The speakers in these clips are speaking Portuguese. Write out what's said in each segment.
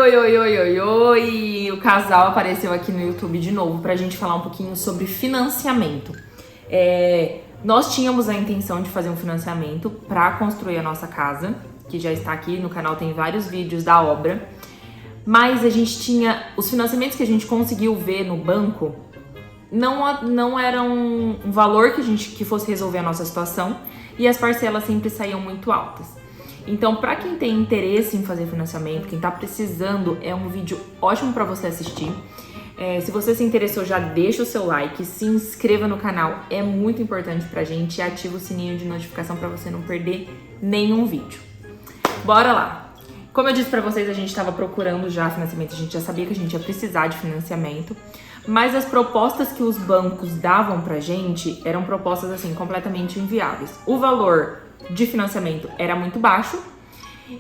Oi! O casal apareceu aqui no YouTube de novo pra gente falar um pouquinho sobre financiamento. Nós tínhamos a intenção de fazer um financiamento pra construir a nossa casa, que já está aqui no canal, tem vários vídeos da obra. Mas a gente tinha... Os financiamentos que a gente conseguiu ver no banco não eram um valor que fosse resolver a nossa situação, e as parcelas sempre saíam muito altas. Então, para quem tem interesse em fazer financiamento, quem tá precisando, é um vídeo ótimo para você assistir. Se você se interessou, já deixa o seu like, se inscreva no canal, é muito importante pra gente, e ativa o sininho de notificação para você não perder nenhum vídeo. Bora lá! Como eu disse pra vocês, a gente estava procurando já financiamento, a gente já sabia que a gente ia precisar de financiamento, mas as propostas que os bancos davam pra gente eram propostas assim completamente inviáveis. O valor de financiamento era muito baixo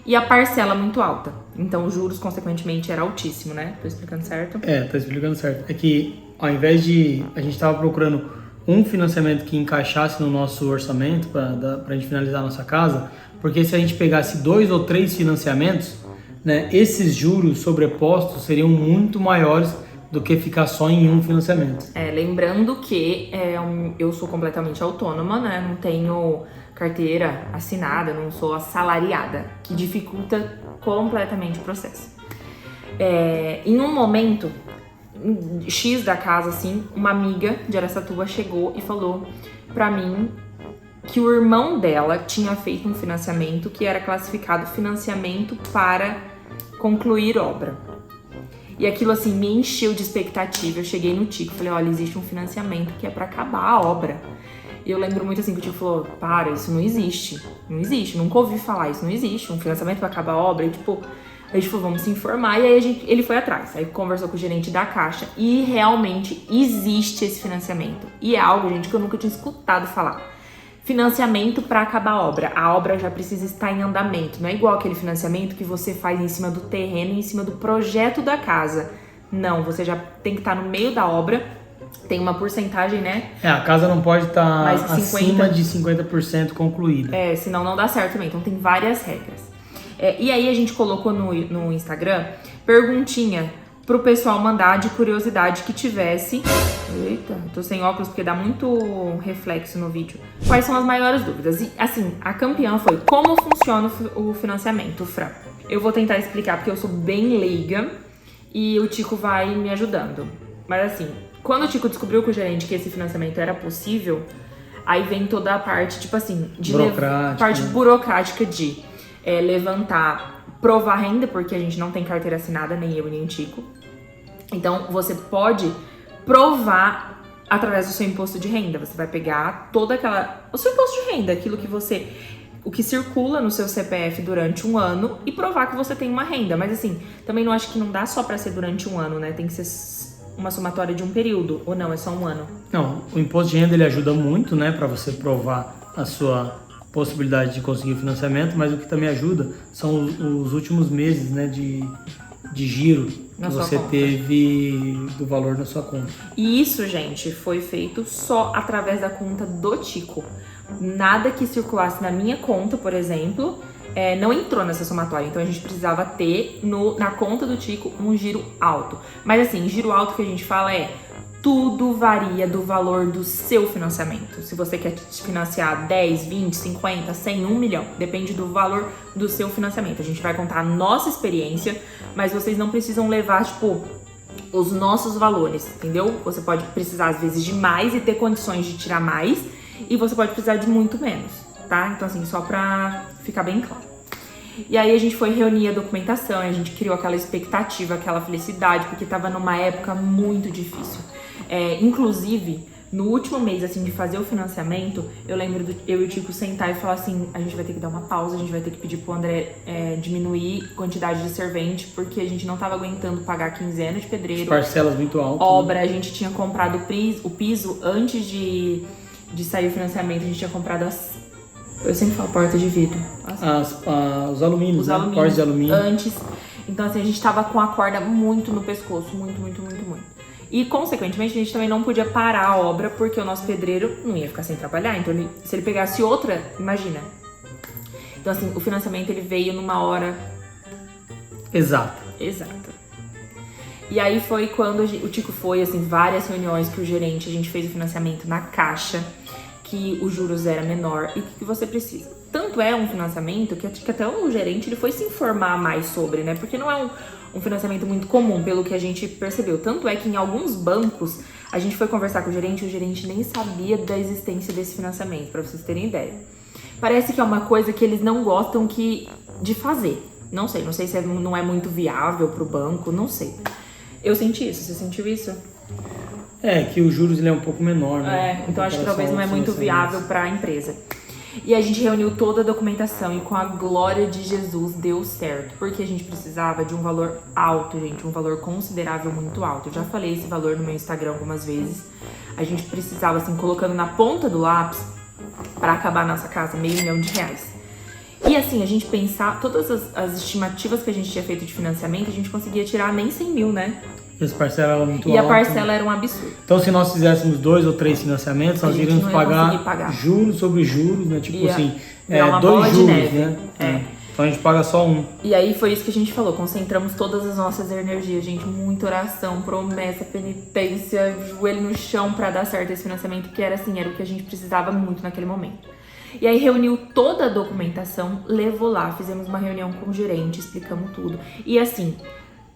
e a parcela muito alta. Então os juros, consequentemente, era altíssimo, né? Tô explicando certo? Tá explicando certo. É que ao invés de... A gente tava procurando um financiamento que encaixasse no nosso orçamento pra gente finalizar a nossa casa, porque se a gente pegasse 2 ou 3 financiamentos, né, esses juros sobrepostos seriam muito maiores do que ficar só em um financiamento. Lembrando que eu sou completamente autônoma, né? Não tenho carteira assinada, não sou assalariada, que dificulta completamente o processo. Em um momento X da casa, assim, uma amiga de Araçatuba chegou e falou pra mim que o irmão dela tinha feito um financiamento que era classificado financiamento para concluir obra. E aquilo, assim, me encheu de expectativa. Eu cheguei no Tico e falei, olha, existe um financiamento que é pra acabar a obra. E eu lembro muito, assim, que o Tico falou, para, isso não existe. Não existe, nunca ouvi falar, isso não existe. Um financiamento pra acabar a obra. E, tipo, a gente falou, vamos se informar. E aí ele foi atrás. Aí conversou com o gerente da Caixa. E realmente existe esse financiamento. E é algo, gente, que eu nunca tinha escutado falar. Financiamento para acabar a obra já precisa estar em andamento, não é igual aquele financiamento que você faz em cima do terreno, em cima do projeto da casa. Não, você já tem que estar no meio da obra, tem uma porcentagem, né? A casa não pode estar acima de 50% concluída. Senão não dá certo também, então tem várias regras. E aí a gente colocou no Instagram perguntinha pro pessoal mandar de curiosidade que tivesse... Eita, tô sem óculos porque dá muito reflexo no vídeo. Quais são as maiores dúvidas? E, assim, a campeã foi como funciona o financiamento, Fran. Eu vou tentar explicar porque eu sou bem leiga e o Tico vai me ajudando. Mas assim, quando o Tico descobriu com o gerente que esse financiamento era possível, aí vem toda a parte, tipo assim, de parte burocrática de levantar, provar renda, porque a gente não tem carteira assinada, nem eu nem o Tico. Então, você pode provar através do seu imposto de renda. Você vai pegar o seu imposto de renda, o que circula no seu CPF durante um ano e provar que você tem uma renda. Mas assim, também não acho que não dá só pra ser durante um ano, né? Tem que ser uma somatória de um período, ou não, é só um ano? Não, o imposto de renda ele ajuda muito, né, pra você provar a sua possibilidade de conseguir financiamento, mas o que também ajuda são os últimos meses, né, de giro que você teve do valor na sua conta. E isso, gente, foi feito só através da conta do Tico. Nada que circulasse na minha conta, por exemplo, não entrou nessa somatória. Então a gente precisava ter na conta do Tico um giro alto. Mas assim, giro alto que a gente fala tudo varia do valor do seu financiamento. Se você quer financiar 10, 20, 50, 100, 1 milhão, depende do valor do seu financiamento. A gente vai contar a nossa experiência, mas vocês não precisam levar, tipo, os nossos valores, entendeu? Você pode precisar, às vezes, de mais e ter condições de tirar mais, e você pode precisar de muito menos, tá? Então, assim, só pra ficar bem claro. E aí a gente foi reunir a documentação, a gente criou aquela expectativa, aquela felicidade, porque tava numa época muito difícil. Inclusive, no último mês, assim, de fazer o financiamento, eu lembro eu e o Tico sentar e falar assim, a gente vai ter que dar uma pausa, a gente vai ter que pedir pro André diminuir a quantidade de servente, porque a gente não tava aguentando pagar quinzena de pedreiro. Parcelas muito altas. Obra, né? A gente tinha comprado o piso antes de sair o financiamento, a gente tinha comprado eu sempre falo porta de vidro. Os alumínios, né? Portas de alumínio. Antes. Então, assim, a gente tava com a corda muito no pescoço, muito. E, consequentemente, a gente também não podia parar a obra, porque o nosso pedreiro não ia ficar sem trabalhar. Então, se ele pegasse outra, imagina. Então, assim, o financiamento, ele veio numa hora Exato. E aí foi quando o Tico foi, assim, várias reuniões que o gerente, a gente fez o financiamento na Caixa, que os juros era menor e que você precisa. Tanto é um financiamento que até o gerente ele foi se informar mais sobre, né? Porque não é um financiamento muito comum, pelo que a gente percebeu. Tanto é que em alguns bancos, a gente foi conversar com o gerente nem sabia da existência desse financiamento, para vocês terem ideia. Parece que é uma coisa que eles não gostam de fazer. Não sei se não é muito viável pro banco, não sei. Eu senti isso, você sentiu isso? Que os juros ele é um pouco menor, né? Então acho que talvez não é muito viável para a empresa. E a gente reuniu toda a documentação e com a glória de Jesus deu certo. Porque a gente precisava de um valor alto, gente, um valor considerável, muito alto. Eu já falei esse valor no meu Instagram algumas vezes. A gente precisava, assim, colocando na ponta do lápis, para acabar a nossa casa, R$500 mil. E assim, a gente pensar, todas as estimativas que a gente tinha feito de financiamento, a gente conseguia tirar nem 100 mil, né? E as parcelas eram muito altas. E a altas, parcela era um absurdo. Então, se nós fizéssemos 2 ou 3 financiamentos, nós iríamos pagar juros sobre juros, né? Tipo assim, 2 juros, né? Então a gente paga só um. E aí foi isso que a gente falou, concentramos todas as nossas energias, gente, muita oração, promessa, penitência, joelho no chão pra dar certo esse financiamento, que era assim, era o que a gente precisava muito naquele momento. E aí reuniu toda a documentação, levou lá, fizemos uma reunião com o gerente, explicamos tudo. E assim,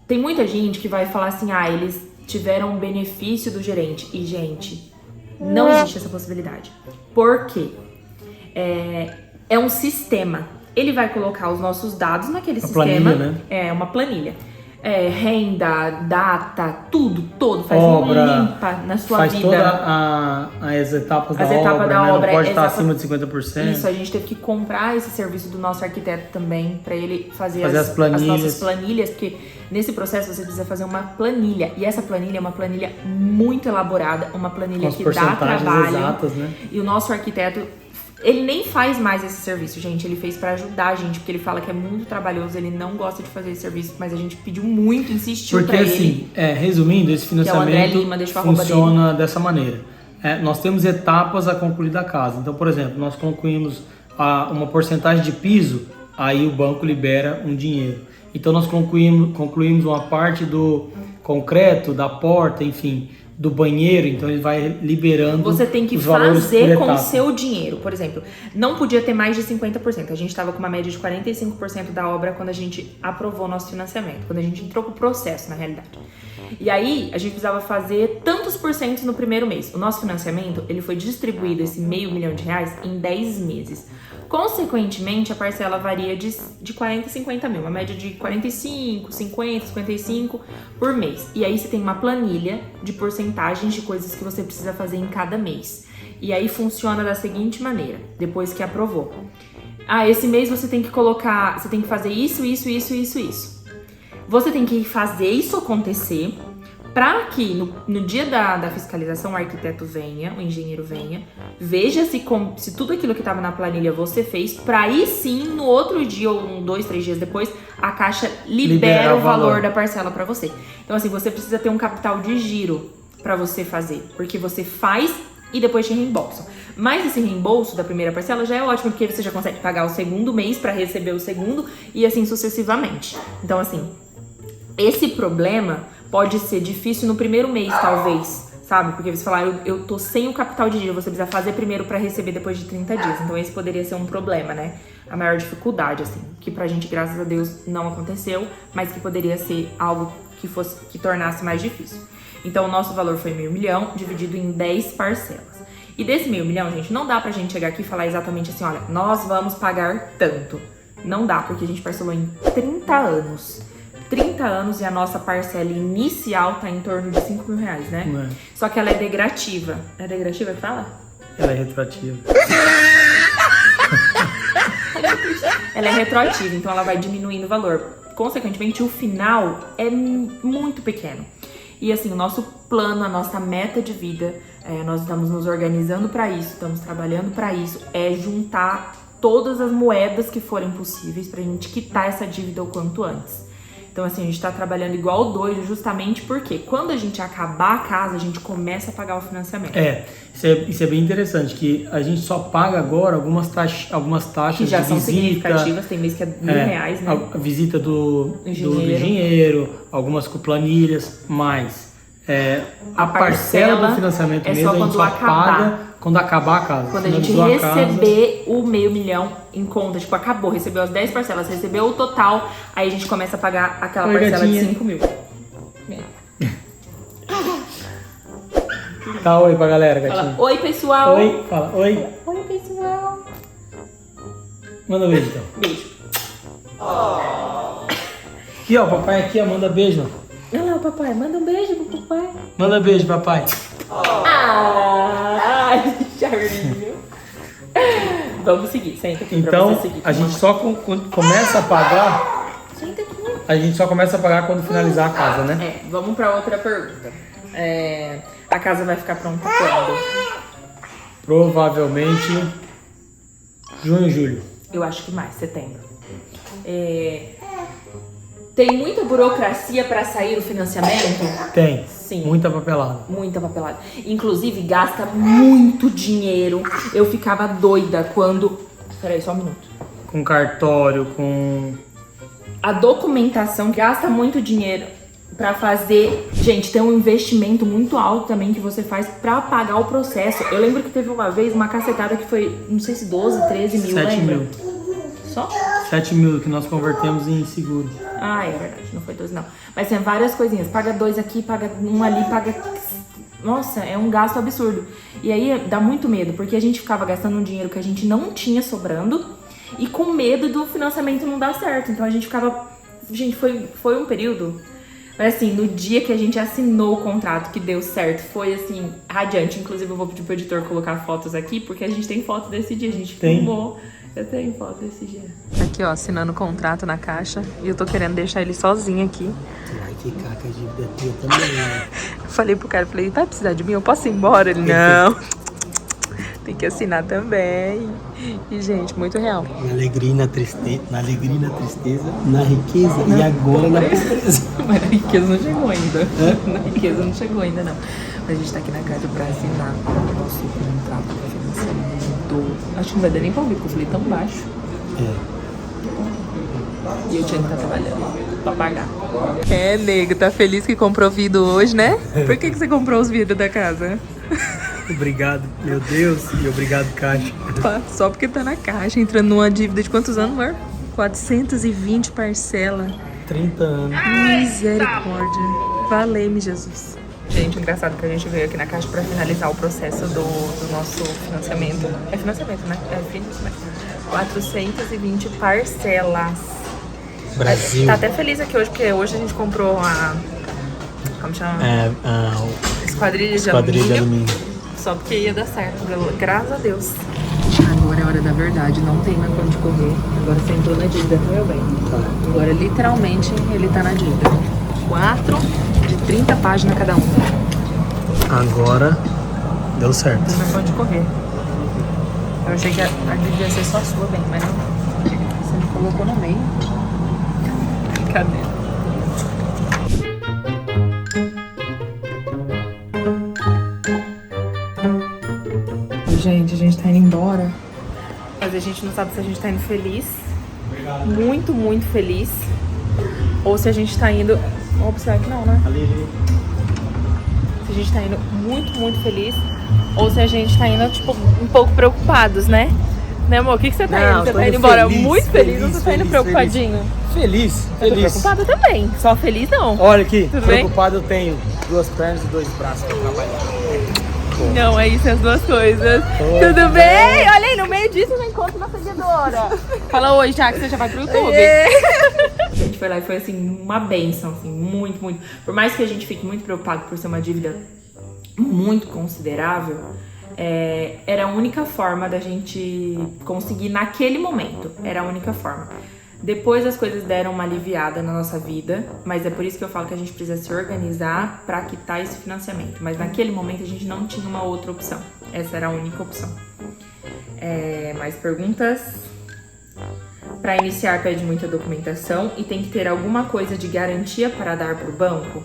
tem muita gente que vai falar assim, eles tiveram um benefício do gerente. E, gente, não existe essa possibilidade. Por quê? É um sistema. Ele vai colocar os nossos dados naquele sistema. Planilha, né? É uma planilha. Renda, data, tudo, todo. Faz obra, uma limpa na sua faz vida. As etapas da obra, né? Não pode estar acima de 50%. Isso, a gente teve que comprar esse serviço do nosso arquiteto também, para ele fazer as nossas planilhas, porque nesse processo você precisa fazer uma planilha. E essa planilha é uma planilha muito elaborada, uma planilha que dá trabalho. Exatas, né? E o nosso arquiteto, ele nem faz mais esse serviço, gente. Ele fez pra ajudar a gente, porque ele fala que é muito trabalhoso, ele não gosta de fazer esse serviço, mas a gente pediu muito, insistiu pra ele. Porque assim, resumindo, esse financiamento funciona dessa maneira. Nós temos etapas a concluir da casa. Então, por exemplo, nós concluímos uma porcentagem de piso, aí o banco libera um dinheiro. Então nós concluímos uma parte do concreto, da porta, enfim, do banheiro, então ele vai liberando. Você tem que fazer com o seu dinheiro. Por exemplo, não podia ter mais de 50%. A gente estava com uma média de 45% da obra quando a gente aprovou o nosso financiamento, quando a gente entrou com o processo, na realidade. E aí, a gente precisava fazer tantos porcentos no primeiro mês. O nosso financiamento, ele foi distribuído, esse R$500 mil, em 10 meses. Consequentemente, a parcela varia de 40 a 50 mil, uma média de 45, 50, 55 por mês. E aí você tem uma planilha de porcentagens de coisas que você precisa fazer em cada mês. E aí funciona da seguinte maneira, depois que aprovou. Esse mês você tem que colocar, você tem que fazer isso. Você tem que fazer isso acontecer para que no dia da fiscalização o arquiteto venha, o engenheiro venha, veja se tudo aquilo que estava na planilha você fez, para aí sim, no outro dia ou 2, 3 dias depois, a Caixa libera o valor da parcela para você. Então assim, você precisa ter um capital de giro para você fazer, porque você faz e depois te reembolsam. Mas esse reembolso da primeira parcela já é ótimo, porque você já consegue pagar o segundo mês para receber o segundo e assim sucessivamente. Então assim, esse problema pode ser difícil no primeiro mês, talvez, sabe? Porque você fala, eu tô sem o capital de giro, você precisa fazer primeiro pra receber depois de 30 dias. Então esse poderia ser um problema, né? A maior dificuldade, assim, que pra gente, graças a Deus, não aconteceu, mas que poderia ser algo que tornasse mais difícil. Então o nosso valor foi R$500 mil, dividido em 10 parcelas. E desse R$500 mil, gente, não dá pra gente chegar aqui e falar exatamente assim, olha, nós vamos pagar tanto. Não dá, porque a gente parcelou em 30 anos. 30 anos e a nossa parcela inicial tá em torno de R$5 mil, né? Só que ela é degradativa. É degradativa que fala? Ela é retroativa. Ela é retroativa, então ela vai diminuindo o valor. Consequentemente, o final é muito pequeno. E assim, o nosso plano, a nossa meta de vida, nós estamos nos organizando para isso, estamos trabalhando para isso, é juntar todas as moedas que forem possíveis pra gente quitar essa dívida o quanto antes. Então, assim, a gente tá trabalhando igual doido justamente porque quando a gente acabar a casa, a gente começa a pagar o financiamento. Isso é bem interessante, que a gente só paga agora algumas taxas Que já de são visita, significativas, tem mês que é R$ 1.000, né? A visita do engenheiro, algumas com planilhas, mas a parcela do financiamento é mesmo só a gente só paga quando acabar a casa. Quando a gente receber o R$500 mil em conta, tipo, acabou, recebeu as 10 parcelas, recebeu o total, aí a gente começa a pagar aquela parcela de 5 mil. Dá oi pra galera, gatinha. Fala, oi, pessoal. Oi, fala, oi. Oi, pessoal. Manda um beijo, então. Beijo. Aqui, ó, papai aqui, ó, manda beijo. Olha lá, papai, manda um beijo pro papai. Manda beijo, papai. Ai, Charlinho. Vamos seguir, senta aqui pra então, você seguir. a gente só começa a pagar. Senta aqui. A gente só começa a pagar quando finalizar a casa, né? Vamos pra outra pergunta. A casa vai ficar pronta quando? Provavelmente junho, julho. Eu acho que mais, setembro. Tem muita burocracia pra sair o financiamento? Tem. Sim. Muita papelada. Muita papelada. Inclusive, gasta muito dinheiro. Eu ficava doida quando... Peraí, só um minuto. Com cartório, com... A documentação gasta muito dinheiro pra fazer... Gente, tem um investimento muito alto também que você faz pra pagar o processo. Eu lembro que teve uma vez uma cacetada que foi, não sei se 12, 13 mil, 7 lembra? mil. Só? 7 mil que nós convertemos em seguro. Ah, é verdade, não foi 12 não. Mas tem várias coisinhas. Paga 2 aqui, paga 1 ali, paga... Nossa, é um gasto absurdo. E aí dá muito medo, porque a gente ficava gastando um dinheiro que a gente não tinha sobrando e com medo do financiamento não dar certo. Então a gente ficava... Gente, foi um período... Mas assim, no dia que a gente assinou o contrato, que deu certo, foi assim, radiante. Inclusive eu vou pedir pro editor colocar fotos aqui, porque a gente tem foto desse dia, a gente filmou. Eu tenho foto desse dia. Aqui, ó, assinando o contrato na caixa. E eu tô querendo deixar ele sozinho aqui. Vai ficar com a dívida tua também, né? Falei pro cara, vai precisar de mim? Eu posso ir embora? Ele, não. Tem que assinar também. E, gente, muito real. Na alegria e na tristeza, na riqueza e agora na pobreza. Mas a riqueza não chegou ainda. Na riqueza não chegou ainda, não. Mas a gente tá aqui na casa pra assinar o nosso contrato de financiamento. Acho que não vai dar nem pra ouvir, porque eu falei tão baixo. E eu tinha que estar trabalhando pra pagar. Nego, tá feliz que comprou vidro hoje, né? Por que você comprou os vidros da casa? Obrigado, meu Deus, e obrigado, Caixa. Só porque tá na caixa, entrando numa dívida de quantos anos, amor? 420 parcela. 30 anos. Misericórdia. Valeu-me, Jesus. Gente, engraçado que a gente veio aqui na caixa pra finalizar o processo do nosso financiamento. É financiamento, né? É financiamento. 420 parcelas. Brasil. Tá até feliz aqui hoje, porque hoje a gente comprou a... Como chama? Esquadrilha de alumínio. Só porque ia dar certo, graças a Deus. Agora é a hora da verdade, não tem mais pra onde correr. Agora você entrou na dívida, tá, meu bem? Tá. Agora, literalmente, ele tá na dívida. 4 de 30 páginas cada um. Agora deu certo. Não tem mais pra onde correr. Eu achei que a dívida ia ser só sua, bem, mas não. Você me colocou no meio. Brincadeira. Gente, a gente tá indo embora, mas a gente não sabe se a gente tá indo feliz, muito, muito feliz, ou se a gente tá indo... Opa, será que não, né? Ali. Se a gente tá indo muito, muito feliz, ou se a gente tá indo, tipo, um pouco preocupados, né? Né, amor? O que você tá indo? Você tá indo embora muito feliz ou você tá indo preocupadinho? Feliz. Eu tô preocupada também, só feliz não. Olha aqui, Tudo preocupado bem? Eu tenho 2 pernas e 2 braços pra trabalhar. Não, é isso, as duas coisas. Tudo bem? Olha aí, no meio disso eu já encontro uma seguidora. Fala oi, já que você já vai pro YouTube. A gente foi lá e foi assim, uma bênção, assim, muito, muito. Por mais que a gente fique muito preocupado por ser uma dívida muito considerável, era a única forma da gente conseguir naquele momento. Era a única forma. Depois as coisas deram uma aliviada na nossa vida, mas é por isso que eu falo que a gente precisa se organizar para quitar esse financiamento. Mas naquele momento a gente não tinha uma outra opção. Essa era a única opção. Mais perguntas? Para iniciar pede muita documentação e tem que ter alguma coisa de garantia para dar para o banco?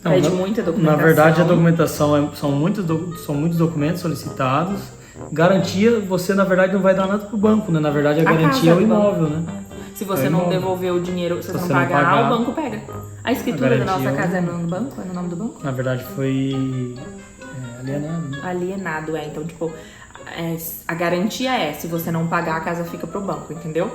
Não, Pede muita documentação. Na verdade, a documentação são muitos documentos solicitados. Garantia, você na verdade não vai dar nada pro banco, né? Na verdade, a garantia é o imóvel, né? Se você não devolver o dinheiro, se você não pagar, o banco pega. A escritura da nossa casa é no nome do banco? É no nome do banco? Na verdade, foi alienado, né? Alienado, então, tipo, a garantia é, se você não pagar, a casa fica pro banco, entendeu?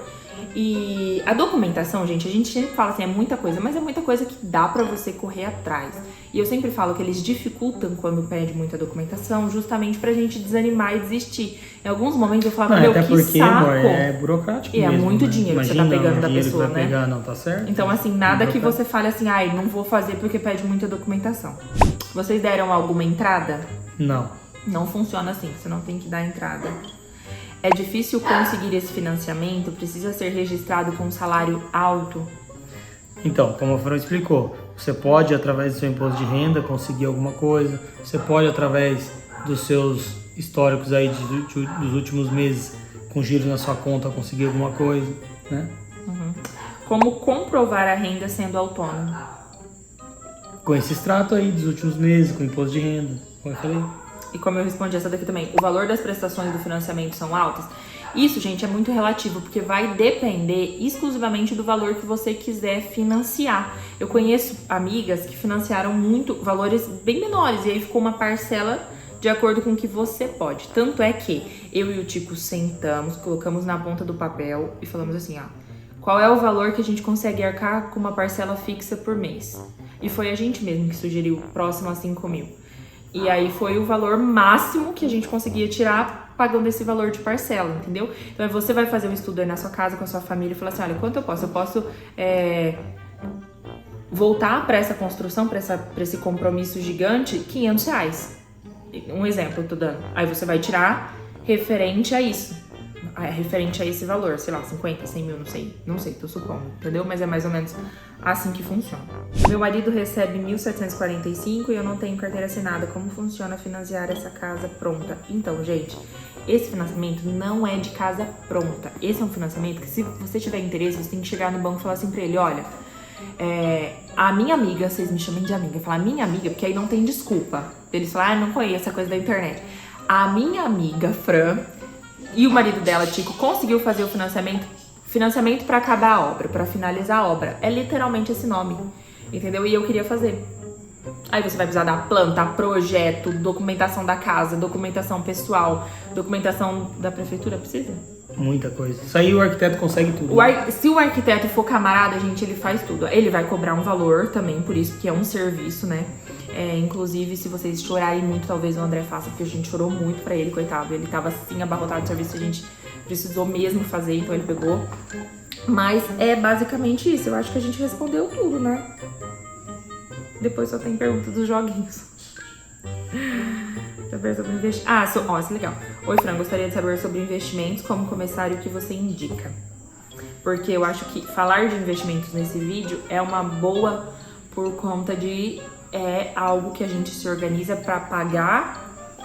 E a documentação, gente, a gente sempre fala assim, é muita coisa, mas é muita coisa que dá pra você correr atrás. E eu sempre falo que eles dificultam quando pede muita documentação, justamente pra gente desanimar e desistir. Em alguns momentos eu falava, meu, até que porque, saco! Amor, é burocrático mesmo, é muito né? dinheiro que você Imagina, tá pegando da dinheiro pessoa, que vai né? pegar, não tá certo? Então, assim, nada que você fale assim, ai, não vou fazer porque pede muita documentação. Vocês deram alguma entrada? Não. Não funciona assim, você não tem que dar entrada. É difícil conseguir esse financiamento, precisa ser registrado com um salário alto. Então, como a Fran explicou, você pode, através do seu imposto de renda, conseguir alguma coisa. Você pode, através dos seus históricos aí dos últimos meses, com giro na sua conta, conseguir alguma coisa, né? Uhum. Como comprovar a renda sendo autônomo? Com esse extrato aí dos últimos meses, com imposto de renda, como eu falei. E como eu respondi essa daqui também, o valor das prestações do financiamento são altas? Isso, gente, é muito relativo, porque vai depender exclusivamente do valor que você quiser financiar. Eu conheço amigas que financiaram valores bem menores, e aí ficou uma parcela de acordo com o que você pode. Tanto é que eu e o Tico sentamos, colocamos na ponta do papel e falamos assim, ó, qual é o valor que a gente consegue arcar com uma parcela fixa por mês? E foi a gente mesmo que sugeriu, próximo a 5 mil. E aí foi o valor máximo que a gente conseguia tirar pagando esse valor de parcela, entendeu? Então você vai fazer um estudo aí na sua casa com a sua família e falar assim, olha, quanto eu posso? Eu posso voltar para essa construção, para esse compromisso gigante, R$500. Um exemplo eu tô dando. Aí você vai tirar referente a isso. Referente a esse valor, sei lá, 50, 100 mil, não sei, tô supondo, entendeu? Mas é mais ou menos assim que funciona. Meu marido recebe 1.745 e eu não tenho carteira assinada. Como funciona financiar essa casa pronta? Então, gente, esse financiamento não é de casa pronta. Esse é um financiamento que, se você tiver interesse, você tem que chegar no banco e falar assim pra ele, olha, a minha amiga, vocês me chamem de amiga, falar minha amiga, porque aí não tem desculpa. Eles falam, não conheço essa coisa da internet. A minha amiga, Fran, e o marido dela, Tico, conseguiu fazer o financiamento para acabar a obra, para finalizar a obra. É literalmente esse nome, entendeu? E eu queria fazer. Aí você vai precisar da planta, projeto, documentação da casa, documentação pessoal, documentação da prefeitura, precisa? Muita coisa. Isso aí o arquiteto consegue tudo. Se o arquiteto for camarada, gente, ele faz tudo. Ele vai cobrar um valor também, por isso que é um serviço, né? Inclusive, se vocês chorarem muito, talvez o André faça, porque a gente chorou muito pra ele, coitado. Ele tava assim, abarrotado de serviço, a gente precisou mesmo fazer, então ele pegou. Mas é basicamente isso, eu acho que a gente respondeu tudo, né? Depois só tem pergunta dos joguinhos. Saber sobre investimento. Isso é legal. Oi, Fran, gostaria de saber sobre investimentos, como começar e o que você indica. Porque eu acho que falar de investimentos nesse vídeo é uma boa por conta de algo que a gente se organiza para pagar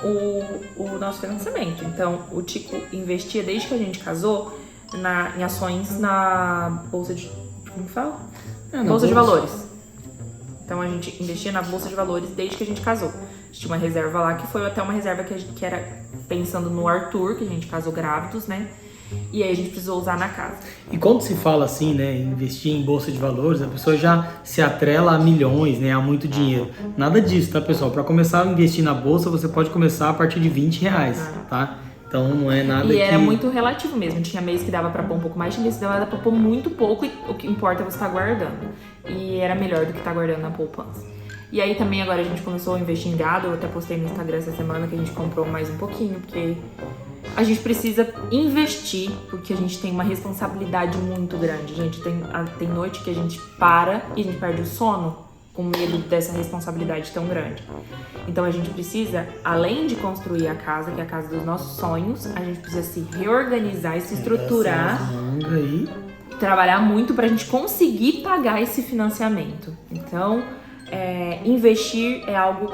o nosso financiamento. Então, o Tico investia desde que a gente casou em ações na bolsa de... Como fala? Bolsa de valores. Então, a gente investia na bolsa de valores desde que a gente casou. A gente tinha uma reserva lá, que foi até uma reserva que era pensando no Arthur, que a gente casou grávidos, né? E aí a gente precisou usar na casa. E quando se fala assim, né, investir em bolsa de valores, a pessoa já se atrela a milhões, né, a muito dinheiro. Nada disso, tá, pessoal? Para começar a investir na bolsa, você pode começar a partir de R$20, tá? Então não é nada E era muito relativo mesmo. Tinha mês que dava pra pôr um pouco mais, tinha mês que dava pra pôr muito pouco, e o que importa é você estar guardando. E era melhor do que estar guardando na poupança. E aí também agora a gente começou a investir em gado. Eu até postei no Instagram essa semana que a gente comprou mais um pouquinho, porque a gente precisa investir, porque a gente tem uma responsabilidade muito grande. Gente, tem noite que a gente para e a gente perde o sono com medo dessa responsabilidade tão grande. Então a gente precisa, além de construir a casa, que é a casa dos nossos sonhos, a gente precisa se reorganizar e se estruturar, trabalhar muito pra gente conseguir pagar esse financiamento. Então, investir é algo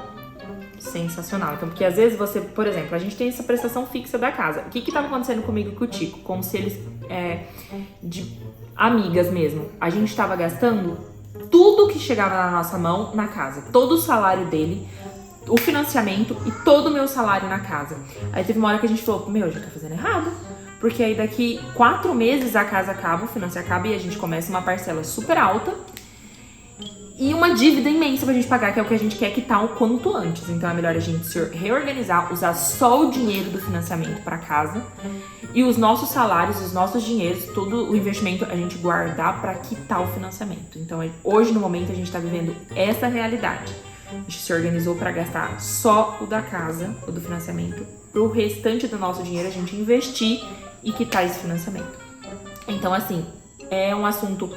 sensacional. Então, porque às vezes você, por exemplo, a gente tem essa prestação fixa da casa. O que tava acontecendo comigo e com o Tico? Como se eles, de amigas mesmo, a gente tava gastando tudo que chegava na nossa mão na casa. Todo o salário dele, o financiamento e todo o meu salário na casa. Aí teve uma hora que a gente falou, meu, a gente tá fazendo errado. Porque aí daqui 4 meses a casa acaba, o financiamento acaba e a gente começa uma parcela super alta. E uma dívida imensa pra gente pagar, que é o que a gente quer quitar o quanto antes. Então é melhor a gente se reorganizar, usar só o dinheiro do financiamento pra casa. E os nossos salários, os nossos dinheiros, todo o investimento a gente guardar pra quitar o financiamento. Então hoje, no momento, a gente tá vivendo essa realidade. A gente se organizou pra gastar só o da casa, o do financiamento. Pro restante do nosso dinheiro a gente investir e quitar esse financiamento. Então assim, é um assunto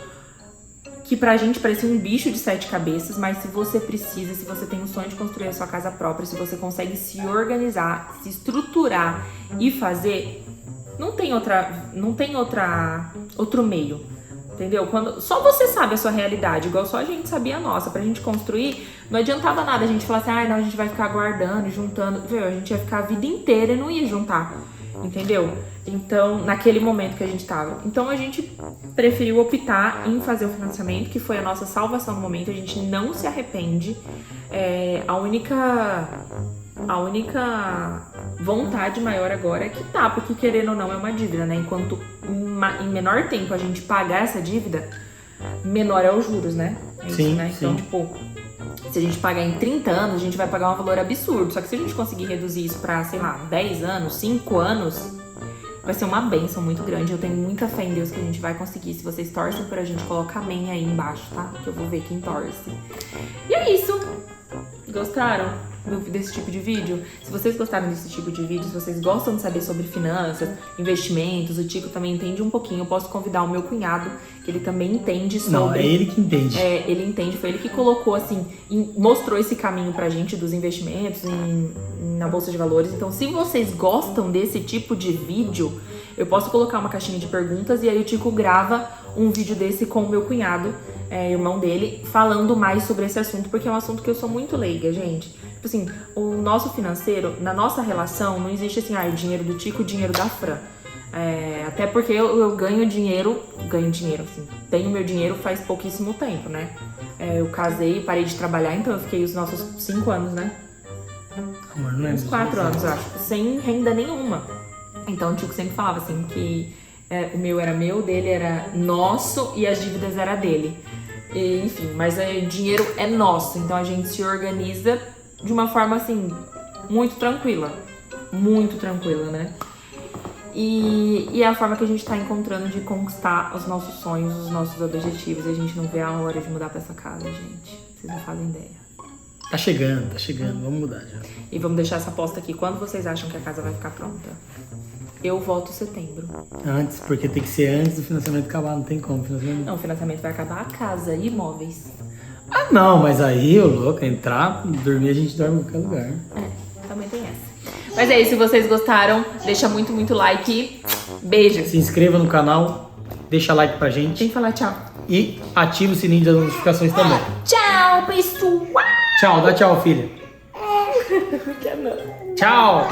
que pra gente parecia um bicho de 7 cabeças, mas se você precisa, se você tem o sonho de construir a sua casa própria, se você consegue se organizar, se estruturar e fazer, não tem outro meio, entendeu? Só você sabe a sua realidade, igual só a gente sabia a nossa. Pra gente construir, não adiantava nada a gente falar assim, não, a gente vai ficar guardando, juntando, a gente ia ficar a vida inteira e não ia juntar, entendeu? Então, naquele momento que a gente tava. Então, a gente preferiu optar em fazer o financiamento, que foi a nossa salvação no momento. A gente não se arrepende. A única vontade maior agora é quitar, porque querendo ou não é uma dívida, né? Enquanto em menor tempo a gente pagar essa dívida, menor é os juros, né? É isso, sim, né? Então, tipo, se a gente pagar em 30 anos, a gente vai pagar um valor absurdo. Só que se a gente conseguir reduzir isso pra, sei lá, 10 anos, 5 anos... vai ser uma bênção muito grande. Eu tenho muita fé em Deus que a gente vai conseguir. Se vocês torcem por a gente, coloca amém aí embaixo, tá? Que eu vou ver quem torce. E é isso. Gostaram desse tipo de vídeo? Se vocês gostaram desse tipo de vídeo, se vocês gostam de saber sobre finanças, investimentos, o Tico também entende um pouquinho, eu posso convidar o meu cunhado, que ele também entende sobre... Não, é ele que entende. Ele entende, foi ele que colocou, assim, mostrou esse caminho pra gente dos investimentos na Bolsa de Valores. Então, se vocês gostam desse tipo de vídeo, eu posso colocar uma caixinha de perguntas e aí o Tico grava um vídeo desse com o meu cunhado, irmão dele, falando mais sobre esse assunto, porque é um assunto que eu sou muito leiga, gente. Tipo assim, o nosso financeiro, na nossa relação, não existe assim, o dinheiro do Tico, o dinheiro da Fran. Até porque eu ganho dinheiro, assim, tenho meu dinheiro faz pouquíssimo tempo, né? Eu casei, parei de trabalhar, então eu fiquei os nossos 5 anos, né? Amor, não é uns 4 anos, eu acho, sem renda nenhuma. Então o Tico sempre falava assim que o meu era meu, dele era nosso e as dívidas era dele. E, enfim, mas o dinheiro é nosso, então a gente se organiza de uma forma assim, muito tranquila, né? E é a forma que a gente tá encontrando de conquistar os nossos sonhos, os nossos objetivos. E a gente não vê a hora de mudar pra essa casa, gente. Vocês não fazem ideia. Tá chegando. Vamos mudar já. E vamos deixar essa aposta aqui. Quando vocês acham que a casa vai ficar pronta? Eu volto em setembro. Antes, porque tem que ser antes do financiamento acabar, não tem como. Não, o financiamento vai acabar a casa e imóveis. Ah, não, mas aí, ô louco, entrar, dormir, a gente dorme em qualquer lugar. Também tem essa. Mas é isso, se vocês gostaram, deixa muito like. Beijo. Se inscreva no canal, deixa like pra gente. Tem que falar tchau. E ativa o sininho das notificações também. Tchau, pessoal. Tchau, dá tchau, filha. Não quer não. Tchau.